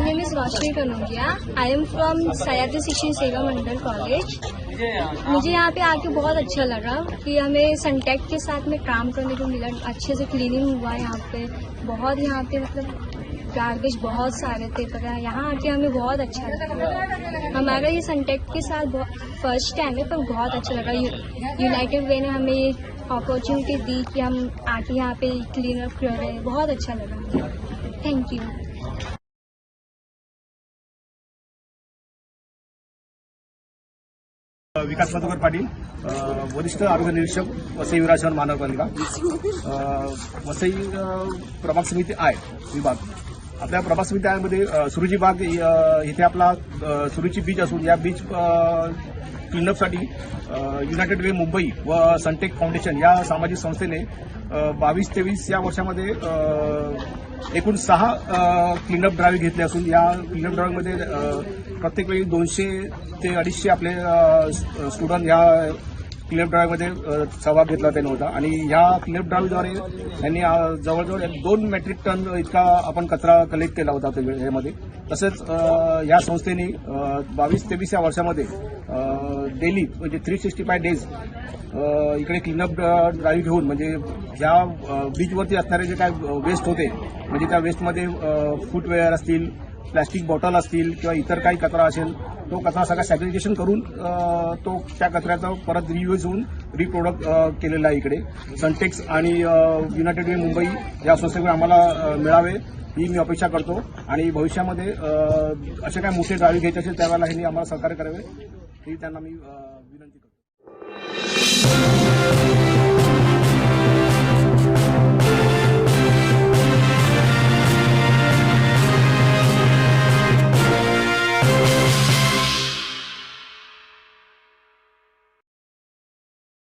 name is Roshni Kanungia. I am from Sayaji शिक्षण सेवा मंडल college. मुझे यहाँ पे आके बहुत अच्छा लगा कि हमें सनटेक के साथ में काम करने को मिला। अच्छे से क्लीनिंग हुआ यहाँ पे, बहुत यहाँ पे मतलब गार्बेज बहुत सारे थे, पर यहाँ आके हमें बहुत अच्छा लगा। हमारा ये सनटेक के साथ फर्स्ट टाइम है, पर बहुत अच्छा लगा। यूनाइटेड वे ने हमें ये अपॉर्चुनिटी दी कि हम आके यहाँ पे क्लीन अप कर रहे हैं, बहुत अच्छा लगा। Thank you. विकास मधुकर पाटील, वरिष्ठ आरोग्य निरीक्षक वसई विराजमान महानगरपालिका, वसई प्रभाग समिती आय विभाग। आपल्या प्रभाग समिती आयमध्ये सुरुची बाग इथे आपला सुरुची बीच असून या बीच क्लीनअपसाठी युनायटेड वे मुंबई व सनटेक फाउंडेशन या सामाजिक संस्थेने 22-23 या वर्षामध्ये एकूण 6 क्लीनअप ड्राईव्ह घेतले असून या क्लीनअप ड्राईव्हमध्ये प्रत्येक वेळी 200 ते 250 आपले स्टुडंट या क्लीनअप ड्राईव्हमध्ये सहभाग घेतला त्यांनी होता आणि ह्या क्लीनअप ड्राईव्हद्वारे त्यांनी जवळजवळ 2 मेट्रिक टन इतका आपण कचरा कलेक्ट केला होता त्यामध्ये। तसेच या संस्थेने 22-23 या वर्षामध्ये डेली म्हणजे 365 डेज इकडे क्लीनअप ड्राईव्ह घेऊन म्हणजे ह्या बीचवरती असणारे जे काय वेस्ट होते म्हणजे त्या वेस्टमध्ये फुटवेअर असतील, प्लास्टिक बॉटल असतील किंवा इतर काही कचरा असेल, तो कचरा सगळा सॅग्रिगेशन करून तो त्या कचऱ्याचा परत रियूज होऊन रिप्रोडक्ट केलेला आहे इकडे। सनटेक्स आणि युनायटेड वे मुंबई या संस्थेकडे आम्हाला मिळावे ही मी अपेक्षा करतो आणि भविष्यामध्ये असे काय मोठे ड्राईव्ह घ्यायचे असेल त्यावेळेला ह्यांनी आम्हाला सहकार्य करावे ही त्यांना मी विनंती करतो।